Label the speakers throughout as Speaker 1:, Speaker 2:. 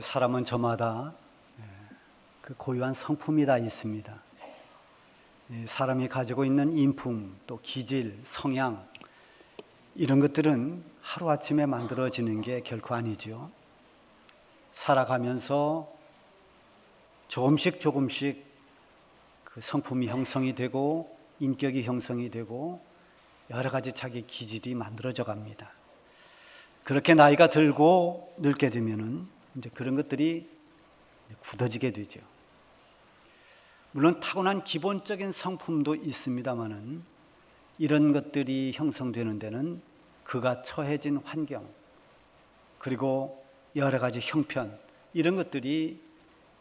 Speaker 1: 사람은 저마다 그 고유한 성품이 다 있습니다. 사람이 가지고 있는 인품, 또 기질, 성향 이런 것들은 하루아침에 만들어지는 게 결코 아니지요. 살아가면서 조금씩 그 성품이 형성이 되고 인격이 형성이 되고 여러 가지 자기 기질이 만들어져 갑니다. 그렇게 나이가 들고 늙게 되면은 이제 그런 것들이 굳어지게 되죠. 물론 타고난 기본적인 성품도 있습니다만은 이런 것들이 형성되는 데는 그가 처해진 환경 그리고 여러 가지 형편 이런 것들이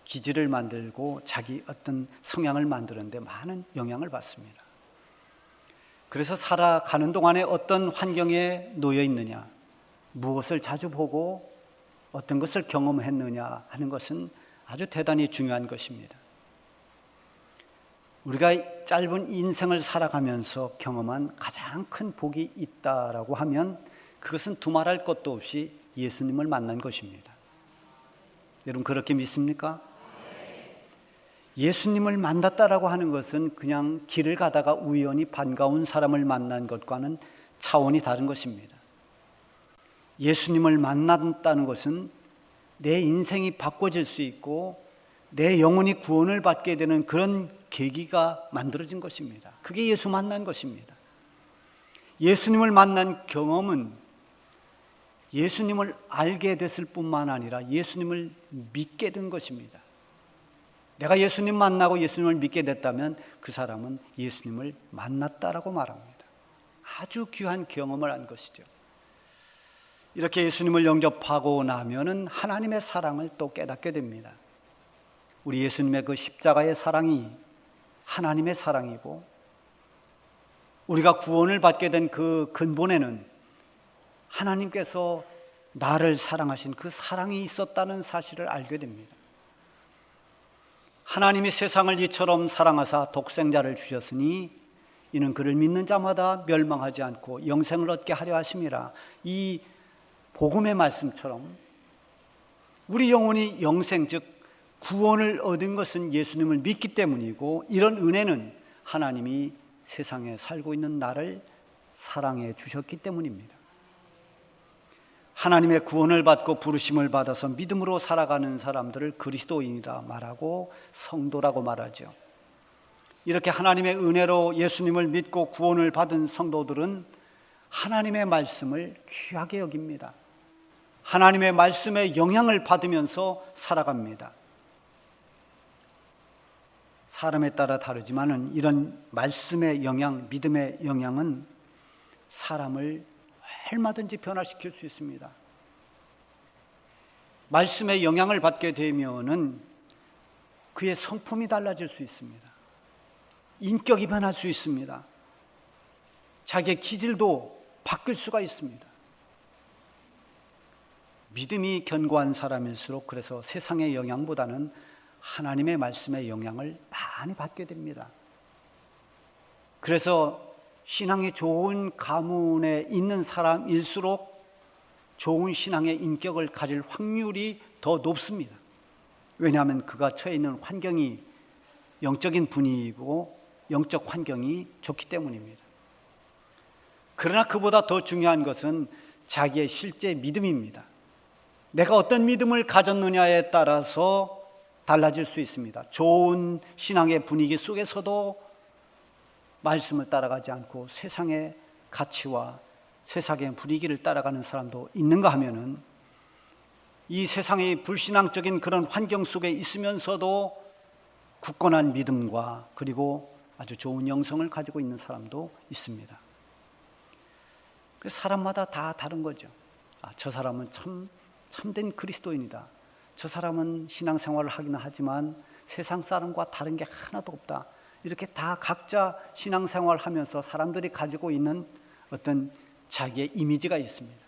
Speaker 1: 기질을 만들고 자기 어떤 성향을 만드는 데 많은 영향을 받습니다. 그래서 살아가는 동안에 어떤 환경에 놓여 있느냐, 무엇을 자주 보고 어떤 것을 경험했느냐 하는 것은 아주 대단히 중요한 것입니다. 우리가 짧은 인생을 살아가면서 경험한 가장 큰 복이 있다라고 하면 그것은 두말할 것도 없이 예수님을 만난 것입니다. 여러분 그렇게 믿습니까? 예수님을 만났다라고 하는 것은 그냥 길을 가다가 우연히 반가운 사람을 만난 것과는 차원이 다른 것입니다. 예수님을 만났다는 것은 내 인생이 바꿔질 수 있고 내 영혼이 구원을 받게 되는 그런 계기가 만들어진 것입니다. 그게 예수 만난 것입니다. 예수님을 만난 경험은 예수님을 알게 됐을 뿐만 아니라 예수님을 믿게 된 것입니다. 내가 예수님 만나고 예수님을 믿게 됐다면 그 사람은 예수님을 만났다라고 말합니다. 아주 귀한 경험을 한 것이죠. 이렇게 예수님을 영접하고 나면은 하나님의 사랑을 또 깨닫게 됩니다. 우리 예수님의 그 십자가의 사랑이 하나님의 사랑이고 우리가 구원을 받게 된 그 근본에는 하나님께서 나를 사랑하신 그 사랑이 있었다는 사실을 알게 됩니다. 하나님이 세상을 이처럼 사랑하사 독생자를 주셨으니 이는 그를 믿는 자마다 멸망하지 않고 영생을 얻게 하려 하심이라. 이 복음의 말씀처럼 우리 영혼이 영생 즉 구원을 얻은 것은 예수님을 믿기 때문이고 이런 은혜는 하나님이 세상에 살고 있는 나를 사랑해 주셨기 때문입니다. 하나님의 구원을 받고 부르심을 받아서 믿음으로 살아가는 사람들을 그리스도인이라 말하고 성도라고 말하죠. 이렇게 하나님의 은혜로 예수님을 믿고 구원을 받은 성도들은 하나님의 말씀을 귀하게 여깁니다. 하나님의 말씀에 영향을 받으면서 살아갑니다. 사람에 따라 다르지만은 이런 말씀의 영향, 믿음의 영향은 사람을 얼마든지 변화시킬 수 있습니다. 말씀의 영향을 받게 되면은 그의 성품이 달라질 수 있습니다. 인격이 변할 수 있습니다. 자기의 기질도 바뀔 수가 있습니다. 믿음이 견고한 사람일수록 그래서 세상의 영향보다는 하나님의 말씀의 영향을 많이 받게 됩니다. 그래서 신앙이 좋은 가문에 있는 사람일수록 좋은 신앙의 인격을 가질 확률이 더 높습니다. 왜냐하면 그가 처해 있는 환경이 영적인 분위기이고 영적 환경이 좋기 때문입니다. 그러나 그보다 더 중요한 것은 자기의 실제 믿음입니다. 내가 어떤 믿음을 가졌느냐에 따라서 달라질 수 있습니다. 좋은 신앙의 분위기 속에서도 말씀을 따라가지 않고 세상의 가치와 세상의 분위기를 따라가는 사람도 있는가 하면은 이 세상의 불신앙적인 그런 환경 속에 있으면서도 굳건한 믿음과 그리고 아주 좋은 영성을 가지고 있는 사람도 있습니다. 사람마다 다 다른 거죠. 저 사람은 참된 그리스도인이다. 저 사람은 신앙생활을 하기는 하지만 세상 사람과 다른 게 하나도 없다. 이렇게 다 각자 신앙생활을 하면서 사람들이 가지고 있는 어떤 자기의 이미지가 있습니다.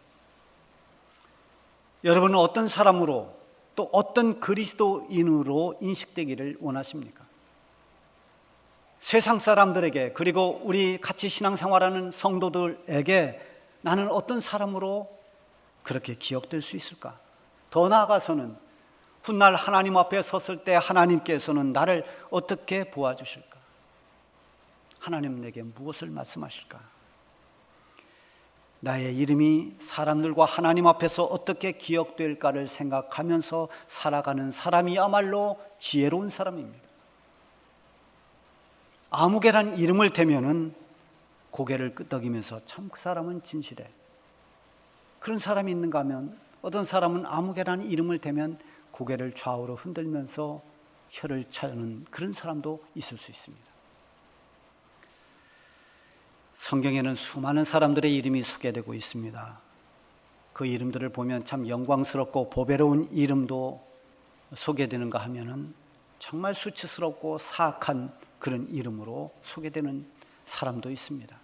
Speaker 1: 여러분은 어떤 사람으로 또 어떤 그리스도인으로 인식되기를 원하십니까? 세상 사람들에게 그리고 우리 같이 신앙생활하는 성도들에게 나는 어떤 사람으로 그렇게 기억될 수 있을까? 더 나아가서는 훗날 하나님 앞에 섰을 때 하나님께서는 나를 어떻게 보아주실까? 하나님 내게 무엇을 말씀하실까? 나의 이름이 사람들과 하나님 앞에서 어떻게 기억될까를 생각하면서 살아가는 사람이야말로 지혜로운 사람입니다. 아무개란 이름을 대면은 고개를 끄덕이면서 참 그 사람은 진실해. 그런 사람이 있는가 하면 어떤 사람은 아무개란 이름을 대면 고개를 좌우로 흔들면서 혀를 차는 그런 사람도 있을 수 있습니다. 성경에는 수많은 사람들의 이름이 소개되고 있습니다. 그 이름들을 보면 참 영광스럽고 보배로운 이름도 소개되는가 하면은 정말 수치스럽고 사악한 그런 이름으로 소개되는 사람도 있습니다.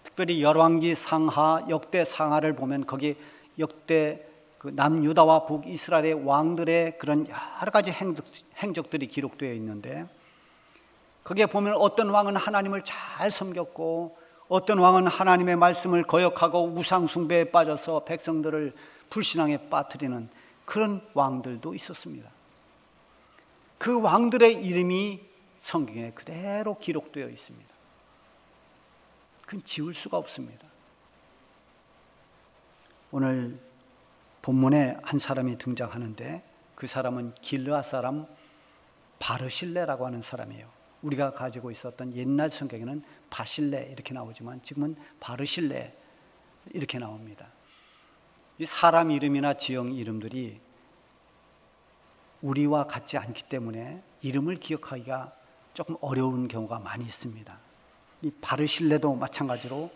Speaker 1: 특별히 열왕기 상하, 역대 상하를 보면 거기 역대 그 남유다와 북이스라엘의 왕들의 그런 여러 가지 행적들이 기록되어 있는데, 거기에 보면 어떤 왕은 하나님을 잘 섬겼고 어떤 왕은 하나님의 말씀을 거역하고 우상 숭배에 빠져서 백성들을 불신앙에 빠뜨리는 그런 왕들도 있었습니다. 그 왕들의 이름이 성경에 그대로 기록되어 있습니다. 그건 지울 수가 없습니다. 오늘 본문에 한 사람이 등장하는데 그 사람은 길르앗 사람 바르실레라고 하는 사람이에요. 우리가 가지고 있었던 옛날 성경에는 바실레 이렇게 나오지만 지금은 바르실레 이렇게 나옵니다. 이 사람 이름이나 지형 이름들이 우리와 같지 않기 때문에 이름을 기억하기가 조금 어려운 경우가 많이 있습니다. 이 바르실레도 마찬가지로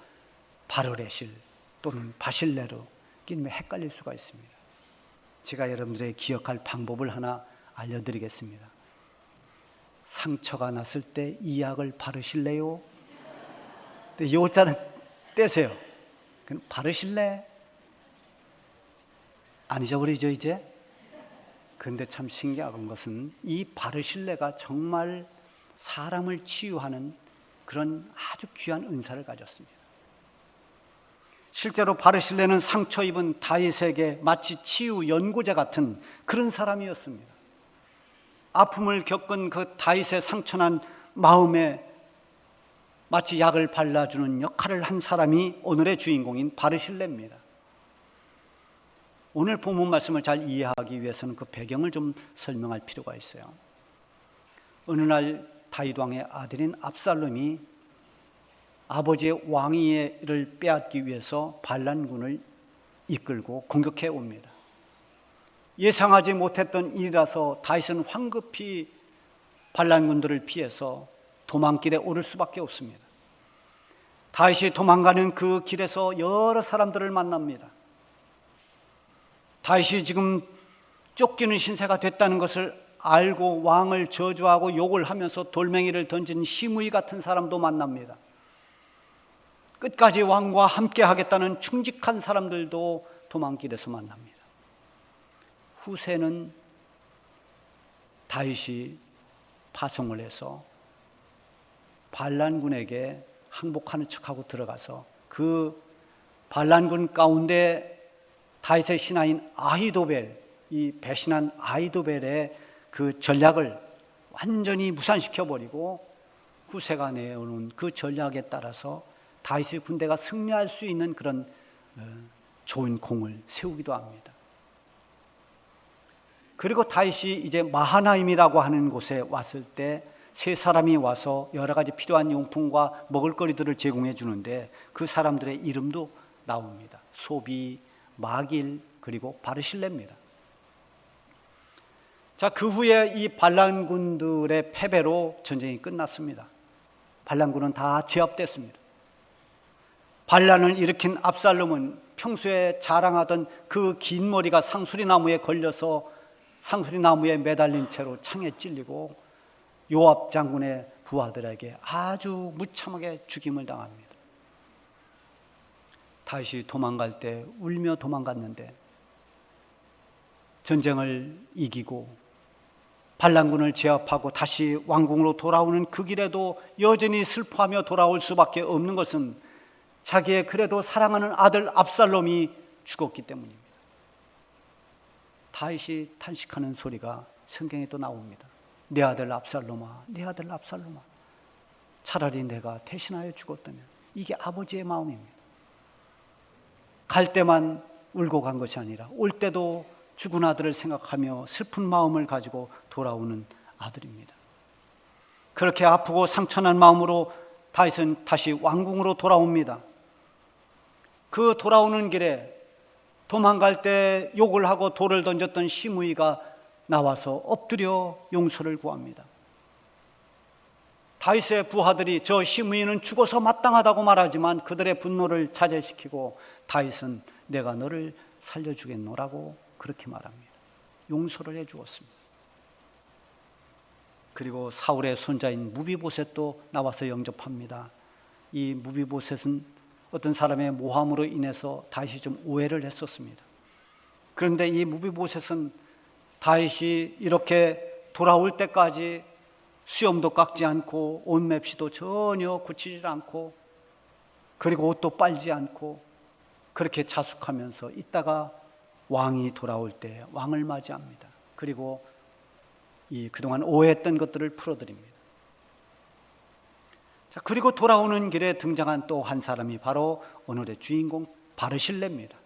Speaker 1: 바르레실 또는 바실레로 끼면 헷갈릴 수가 있습니다. 제가 여러분들에게 기억할 방법을 하나 알려드리겠습니다. 상처가 났을 때 이 약을 바르실래요? 이 요자는 떼세요. 그럼 바르실래? 안 잊어버리죠 이제? 그런데 참 신기한 것은 이 바르실레가 정말 사람을 치유하는 그런 아주 귀한 은사를 가졌습니다. 실제로 바르실레는 상처 입은 다윗에게 마치 치유 연고자 같은 그런 사람이었습니다. 아픔을 겪은 그 다윗의 상처난 마음에 마치 약을 발라주는 역할을 한 사람이 오늘의 주인공인 바르실레입니다. 오늘 본문 말씀을 잘 이해하기 위해서는 그 배경을 좀 설명할 필요가 있어요. 어느 날 다윗 왕의 아들인 압살롬이 아버지의 왕위를 빼앗기 위해서 반란군을 이끌고 공격해 옵니다. 예상하지 못했던 일이라서 다윗은 황급히 반란군들을 피해서 도망길에 오를 수밖에 없습니다. 다윗이 도망가는 그 길에서 여러 사람들을 만납니다. 다윗이 지금 쫓기는 신세가 됐다는 것을 알고 왕을 저주하고 욕을 하면서 돌멩이를 던진 시므이 같은 사람도 만납니다. 끝까지 왕과 함께 하겠다는 충직한 사람들도 도망길에서 만납니다. 후세는 다윗이 파송을 해서 반란군에게 항복하는 척하고 들어가서 그 반란군 가운데 다윗의 신하인 아히도벨, 이 배신한 아히도벨의 그 전략을 완전히 무산시켜버리고 후세가 내어놓은 그 전략에 따라서 다윗의 군대가 승리할 수 있는 그런 좋은 공을 세우기도 합니다. 그리고 다윗이 이제 마하나임이라고 하는 곳에 왔을 때 세 사람이 와서 여러 가지 필요한 용품과 먹을거리들을 제공해 주는데 그 사람들의 이름도 나옵니다. 소비, 마길, 그리고 바르실레입니다. 자, 그 후에 이 반란군들의 패배로 전쟁이 끝났습니다. 반란군은 다 제압됐습니다. 반란을 일으킨 압살롬은 평소에 자랑하던 그 긴 머리가 상수리 나무에 걸려서 상수리 나무에 매달린 채로 창에 찔리고 요압 장군의 부하들에게 아주 무참하게 죽임을 당합니다. 다윗이 도망갈 때 울며 도망갔는데 전쟁을 이기고 반란군을 제압하고 다시 왕궁으로 돌아오는 그 길에도 여전히 슬퍼하며 돌아올 수밖에 없는 것은 자기의 그래도 사랑하는 아들 압살롬이 죽었기 때문입니다. 다윗이 탄식하는 소리가 성경에 또 나옵니다. 내 아들 압살롬아, 내 아들 압살롬아, 차라리 내가 대신하여 죽었다면. 이게 아버지의 마음입니다. 갈 때만 울고 간 것이 아니라 올 때도 죽은 아들을 생각하며 슬픈 마음을 가지고 돌아오는 아들입니다. 그렇게 아프고 상처난 마음으로 다윗은 다시 왕궁으로 돌아옵니다. 그 돌아오는 길에 도망갈 때 욕을 하고 돌을 던졌던 시므이가 나와서 엎드려 용서를 구합니다. 다윗의 부하들이 저 시므이는 죽어서 마땅하다고 말하지만 그들의 분노를 자제시키고 다윗은 내가 너를 살려주겠노라고 그렇게 말합니다. 용서를 해주었습니다. 그리고 사울의 손자인 무비보셋도 나와서 영접합니다. 이 무비보셋은 어떤 사람의 모함으로 인해서 다윗이 좀 오해를 했었습니다. 그런데 이 무비보셋은 다윗이 이렇게 돌아올 때까지 수염도 깎지 않고 옷 맵시도 전혀 굳히지 않고 그리고 옷도 빨지 않고 그렇게 자숙하면서 있다가 왕이 돌아올 때 왕을 맞이합니다. 그리고 그동안 오해했던 것들을 풀어드립니다. 자, 그리고 돌아오는 길에 등장한 또 한 사람이 바로 오늘의 주인공 바르실레입니다.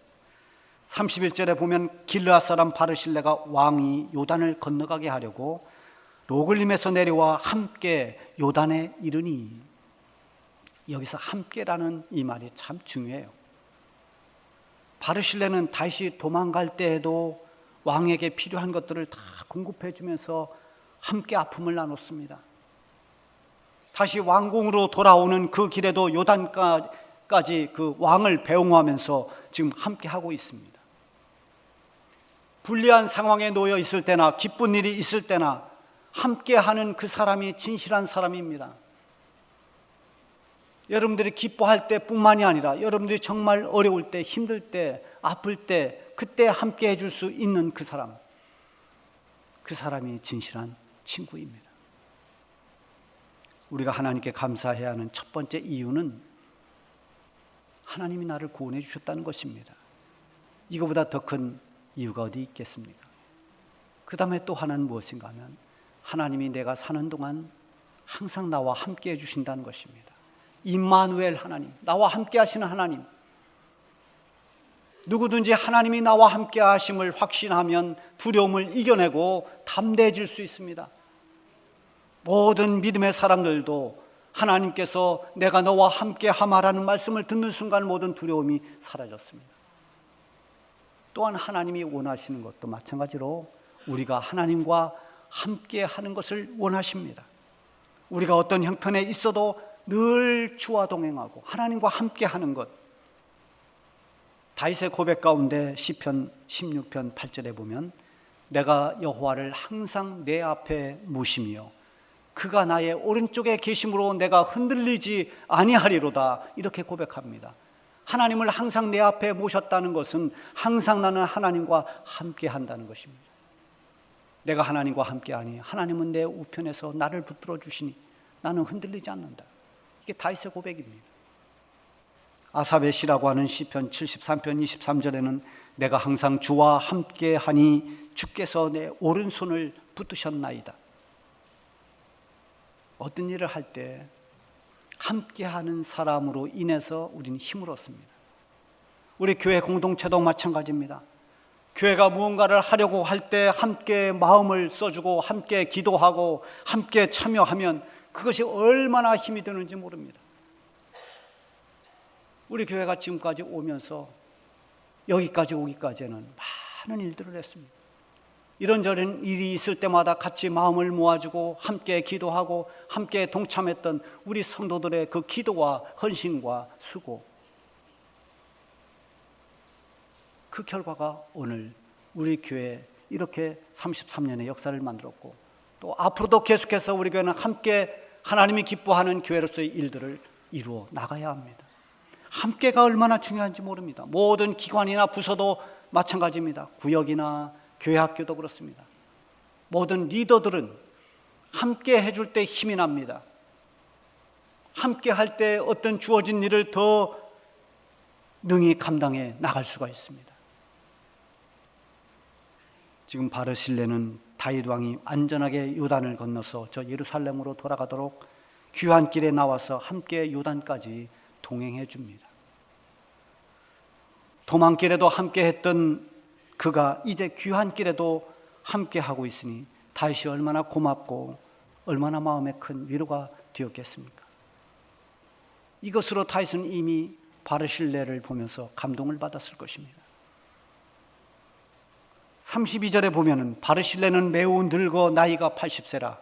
Speaker 1: 31절에 보면 길르앗 사람 바르실레가 왕이 요단을 건너가게 하려고 로글림에서 내려와 함께 요단에 이르니, 여기서 함께라는 이 말이 참 중요해요. 바르실레는 다시 도망갈 때에도 왕에게 필요한 것들을 다 공급해 주면서 함께 아픔을 나눴습니다. 다시 왕궁으로 돌아오는 그 길에도 요단까지 그 왕을 배웅하면서 지금 함께 하고 있습니다. 불리한 상황에 놓여 있을 때나 기쁜 일이 있을 때나 함께 하는 그 사람이 진실한 사람입니다. 여러분들이 기뻐할 때뿐만이 아니라 여러분들이 정말 어려울 때, 힘들 때, 아플 때, 그때 함께 해줄 수 있는 그 사람이 진실한 친구입니다. 우리가 하나님께 감사해야 하는 첫 번째 이유는 하나님이 나를 구원해 주셨다는 것입니다. 이거보다 더 큰 이유가 어디 있겠습니까? 그 다음에 또 하나는 무엇인가 하면 하나님이 내가 사는 동안 항상 나와 함께 해주신다는 것입니다. 임마누엘 하나님, 나와 함께 하시는 하나님. 누구든지 하나님이 나와 함께 하심을 확신하면 두려움을 이겨내고 담대해질 수 있습니다. 모든 믿음의 사람들도 하나님께서 내가 너와 함께 하마라는 말씀을 듣는 순간 모든 두려움이 사라졌습니다. 또한 하나님이 원하시는 것도 마찬가지로 우리가 하나님과 함께 하는 것을 원하십니다. 우리가 어떤 형편에 있어도 늘 주와 동행하고 하나님과 함께 하는 것. 다윗의 고백 가운데 시편 16편 8절에 보면 내가 여호와를 항상 내 앞에 모시며 그가 나의 오른쪽에 계심으로 내가 흔들리지 아니하리로다, 이렇게 고백합니다. 하나님을 항상 내 앞에 모셨다는 것은 항상 나는 하나님과 함께 한다는 것입니다. 내가 하나님과 함께하니 하나님은 내 우편에서 나를 붙들어 주시니 나는 흔들리지 않는다. 이게 다윗의 고백입니다. 아삽의 시라고 하는 시편 73편 23절에는 내가 항상 주와 함께하니 주께서 내 오른손을 붙드셨나이다. 어떤 일을 할 때 함께하는 사람으로 인해서 우리는 힘을 얻습니다. 우리 교회 공동체도 마찬가지입니다. 교회가 무언가를 하려고 할 때 함께 마음을 써주고 함께 기도하고 함께 참여하면 그것이 얼마나 힘이 되는지 모릅니다. 우리 교회가 지금까지 오면서 여기까지 오기까지는 많은 일들을 했습니다. 이런저런 일이 있을 때마다 같이 마음을 모아주고 함께 기도하고 함께 동참했던 우리 성도들의 그 기도와 헌신과 수고, 그 결과가 오늘 우리 교회에 이렇게 33년의 역사를 만들었고 또 앞으로도 계속해서 우리 교회는 함께 하나님이 기뻐하는 교회로서의 일들을 이루어 나가야 합니다. 함께가 얼마나 중요한지 모릅니다. 모든 기관이나 부서도 마찬가지입니다. 구역이나 교회 학교도 그렇습니다. 모든 리더들은 함께 해줄 때 힘이 납니다. 함께 할 때 어떤 주어진 일을 더 능히 감당해 나갈 수가 있습니다. 지금 바르실레는 다윗 왕이 안전하게 요단을 건너서 저 예루살렘으로 돌아가도록 귀한 길에 나와서 함께 요단까지 동행해 줍니다. 도망길에도 함께 했던 그가 이제 귀한 길에도 함께 하고 있으니 다윗이 얼마나 고맙고 얼마나 마음에 큰 위로가 되었겠습니까? 이것으로 다윗은 이미 바르실레를 보면서 감동을 받았을 것입니다. 32절에 보면은 바르실레는 매우 늙어 나이가 80세라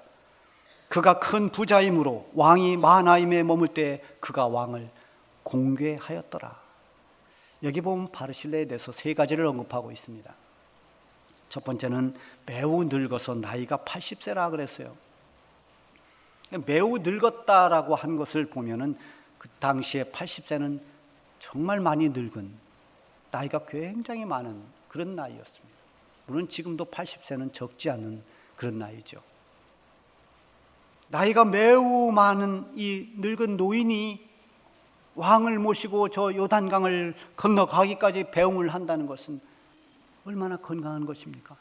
Speaker 1: 그가 큰 부자이므로 왕이 마하나임에 머물 때 그가 왕을 공개하였더라. 여기 보면 바르실레에 대해서 세 가지를 언급하고 있습니다. 첫 번째는 매우 늙어서 나이가 80세라 그랬어요. 매우 늙었다라고 한 것을 보면은 그 당시에 80세는 정말 많이 늙은, 나이가 굉장히 많은 그런 나이였습니다. 물론 지금도 80세는 적지 않은 그런 나이죠. 나이가 매우 많은 이 늙은 노인이 왕을 모시고 저 요단강을 건너가기까지 배웅을 한다는 것은 얼마나 건강한 것입니까?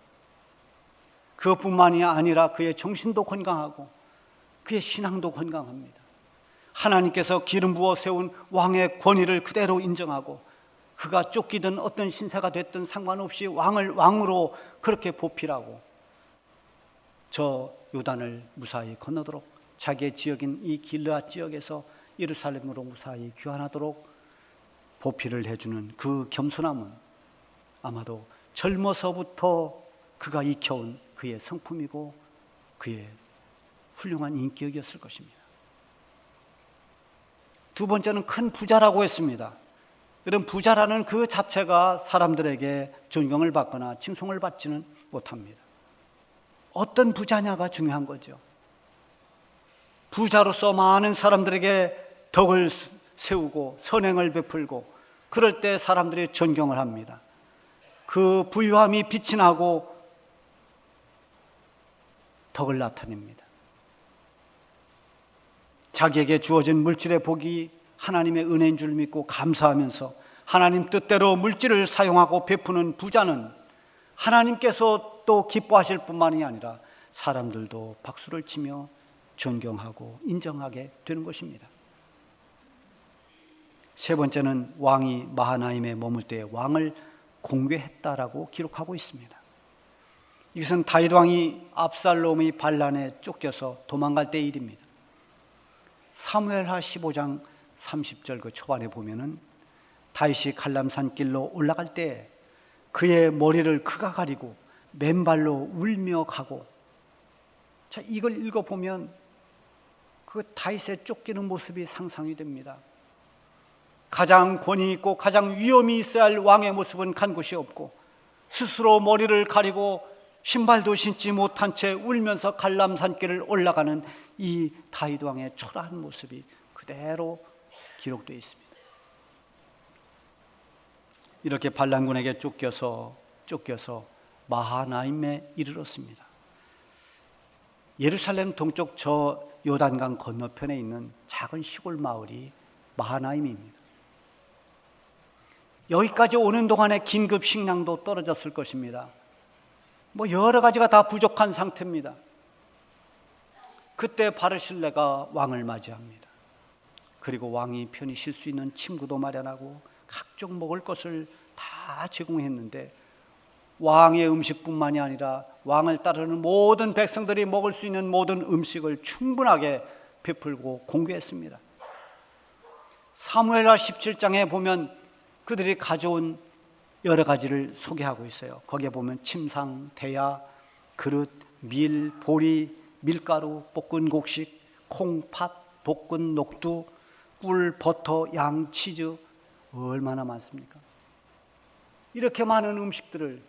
Speaker 1: 그것뿐만이 아니라 그의 정신도 건강하고 그의 신앙도 건강합니다. 하나님께서 기름 부어 세운 왕의 권위를 그대로 인정하고 그가 쫓기든 어떤 신세가 됐든 상관없이 왕을 왕으로 그렇게 보필하고 저 요단을 무사히 건너도록 자기의 지역인 이 길르앗 지역에서 예루살렘으로 무사히 귀환하도록 보필을 해주는 그 겸손함은 아마도 젊어서부터 그가 익혀온 그의 성품이고 그의 훌륭한 인격이었을 것입니다. 두 번째는 큰 부자라고 했습니다. 이런 부자라는 그 자체가 사람들에게 존경을 받거나 칭송을 받지는 못합니다. 어떤 부자냐가 중요한 거죠. 부자로서 많은 사람들에게 덕을 세우고 선행을 베풀고 그럴 때 사람들이 존경을 합니다. 그 부유함이 빛이 나고 덕을 나타냅니다. 자기에게 주어진 물질의 복이 하나님의 은혜인 줄 믿고 감사하면서 하나님 뜻대로 물질을 사용하고 베푸는 부자는 하나님께서 또 기뻐하실 뿐만이 아니라 사람들도 박수를 치며 존경하고 인정하게 되는 것입니다. 세 번째는 왕이 마하나임에 머물 때 왕을 공개했다라고 기록하고 있습니다. 이것은 다윗 왕이 압살롬의 반란에 쫓겨서 도망갈 때의 일입니다. 사무엘하 15장 30절 그 초반에 보면은 다윗이 갈람산 길로 올라갈 때 그의 머리를 그가 가리고 맨발로 울며 가고, 자, 이걸 읽어보면 그 다윗의 쫓기는 모습이 상상이 됩니다. 가장 권위 있고 가장 위엄이 있어야 할 왕의 모습은 간 곳이 없고 스스로 머리를 가리고 신발도 신지 못한 채 울면서 갈람산길을 올라가는 이 다윗 왕의 초라한 모습이 그대로 기록되어 있습니다. 이렇게 반란군에게 쫓겨서 마하나임에 이르렀습니다. 예루살렘 동쪽 저 요단강 건너편에 있는 작은 시골 마을이 마하나임입니다. 여기까지 오는 동안에 긴급 식량도 떨어졌을 것입니다. 여러 가지가 다 부족한 상태입니다. 그때 바르실레가 왕을 맞이합니다. 그리고 왕이 편히 쉴 수 있는 침구도 마련하고 각종 먹을 것을 다 제공했는데 왕의 음식뿐만이 아니라 왕을 따르는 모든 백성들이 먹을 수 있는 모든 음식을 충분하게 베풀고 공개했습니다. 사무엘하 17장에 보면 그들이 가져온 여러 가지를 소개하고 있어요. 거기에 보면 침상, 대야, 그릇, 밀, 보리, 밀가루, 볶은 곡식, 콩, 팥, 볶은 녹두, 꿀, 버터, 양, 치즈, 얼마나 많습니까? 이렇게 많은 음식들을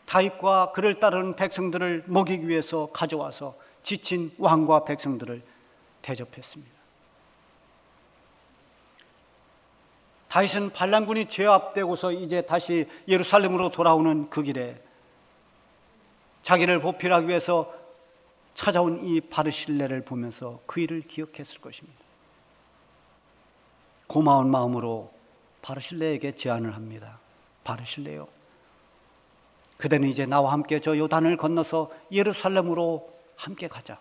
Speaker 1: 다윗과 그를 따르는 백성들을 먹이기 위해서 가져와서 지친 왕과 백성들을 대접했습니다. 다윗은 반란군이 제압되고서 이제 다시 예루살렘으로 돌아오는 그 길에 자기를 보필하기 위해서 찾아온 이 바르실레를 보면서 그 일을 기억했을 것입니다. 고마운 마음으로 바르실레에게 제안을 합니다. 바르실레요, 그대는 이제 나와 함께 저 요단을 건너서 예루살렘으로 함께 가자.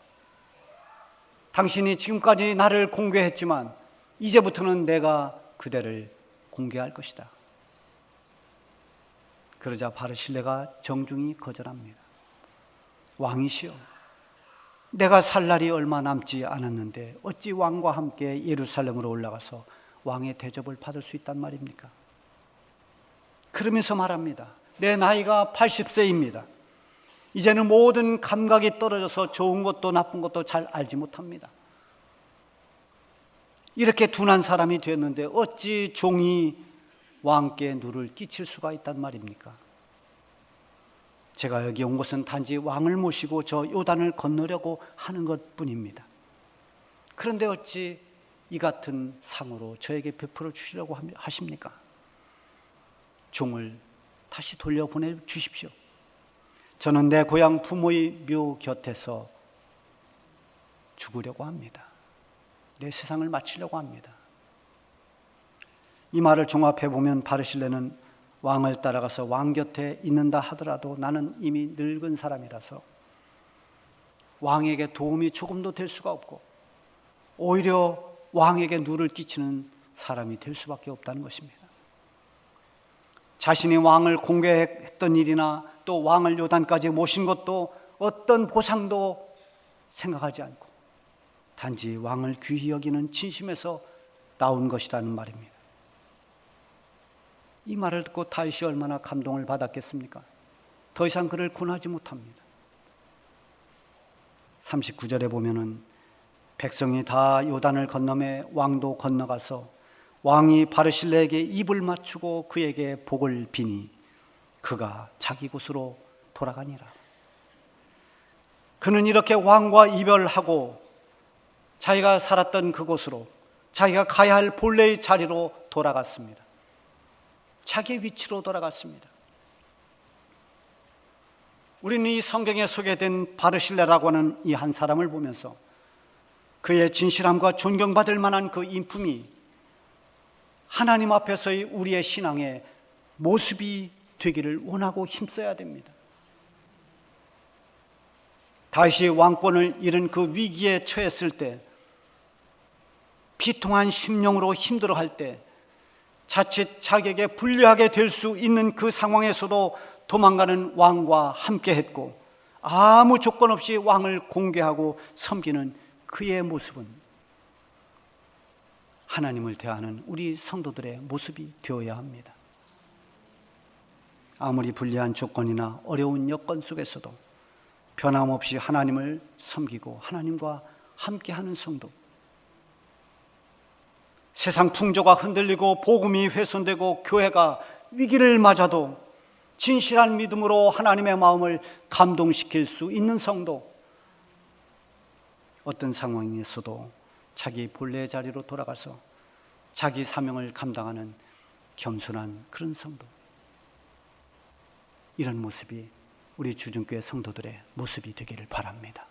Speaker 1: 당신이 지금까지 나를 공개했지만 이제부터는 내가 그대를 공개할 것이다. 그러자 바르실레가 정중히 거절합니다. 왕이시여, 내가 살 날이 얼마 남지 않았는데 어찌 왕과 함께 예루살렘으로 올라가서 왕의 대접을 받을 수 있단 말입니까? 그러면서 말합니다. 내 나이가 80세입니다. 이제는 모든 감각이 떨어져서 좋은 것도 나쁜 것도 잘 알지 못합니다. 이렇게 둔한 사람이 되었는데 어찌 종이 왕께 누를 끼칠 수가 있단 말입니까? 제가 여기 온 것은 단지 왕을 모시고 저 요단을 건너려고 하는 것뿐입니다. 그런데 어찌 이 같은 상으로 저에게 베풀어 주시려고 하십니까? 종을 다시 돌려보내 주십시오. 저는 내 고향 부모의 묘 곁에서 죽으려고 합니다. 내 세상을 마치려고 합니다. 이 말을 종합해 보면 바르실레는 왕을 따라가서 왕 곁에 있는다 하더라도 나는 이미 늙은 사람이라서 왕에게 도움이 조금도 될 수가 없고 오히려 왕에게 누를 끼치는 사람이 될 수밖에 없다는 것입니다. 자신이 왕을 공개했던 일이나 또 왕을 요단까지 모신 것도 어떤 보상도 생각하지 않고 단지 왕을 귀히 여기는 진심에서 나온 것이라는 말입니다. 이 말을 듣고 다윗이 얼마나 감동을 받았겠습니까? 더 이상 그를 권하지 못합니다. 39절에 보면은 백성이 다 요단을 건너매 왕도 건너가서 왕이 바르실레에게 입을 맞추고 그에게 복을 비니 그가 자기 곳으로 돌아가니라. 그는 이렇게 왕과 이별하고 자기가 살았던 그곳으로 자기가 가야 할 본래의 자리로 돌아갔습니다. 자기의 위치로 돌아갔습니다. 우리는 이 성경에 소개된 바르실레라고 하는 이 한 사람을 보면서 그의 진실함과 존경받을 만한 그 인품이 하나님 앞에서의 우리의 신앙의 모습이 되기를 원하고 힘써야 됩니다. 다윗이 왕권을 잃은 그 위기에 처했을 때, 비통한 심령으로 힘들어할 때, 자칫 자기에게 불리하게 될 수 있는 그 상황에서도 도망가는 왕과 함께 했고 아무 조건 없이 왕을 공개하고 섬기는 그의 모습은 하나님을 대하는 우리 성도들의 모습이 되어야 합니다. 아무리 불리한 조건이나 어려운 여건 속에서도 변함없이 하나님을 섬기고 하나님과 함께하는 성도, 세상 풍조가 흔들리고 복음이 훼손되고 교회가 위기를 맞아도 진실한 믿음으로 하나님의 마음을 감동시킬 수 있는 성도, 어떤 상황에서도 자기 본래 자리로 돌아가서 자기 사명을 감당하는 겸손한 그런 성도, 이런 모습이 우리 주중교회 성도들의 모습이 되기를 바랍니다.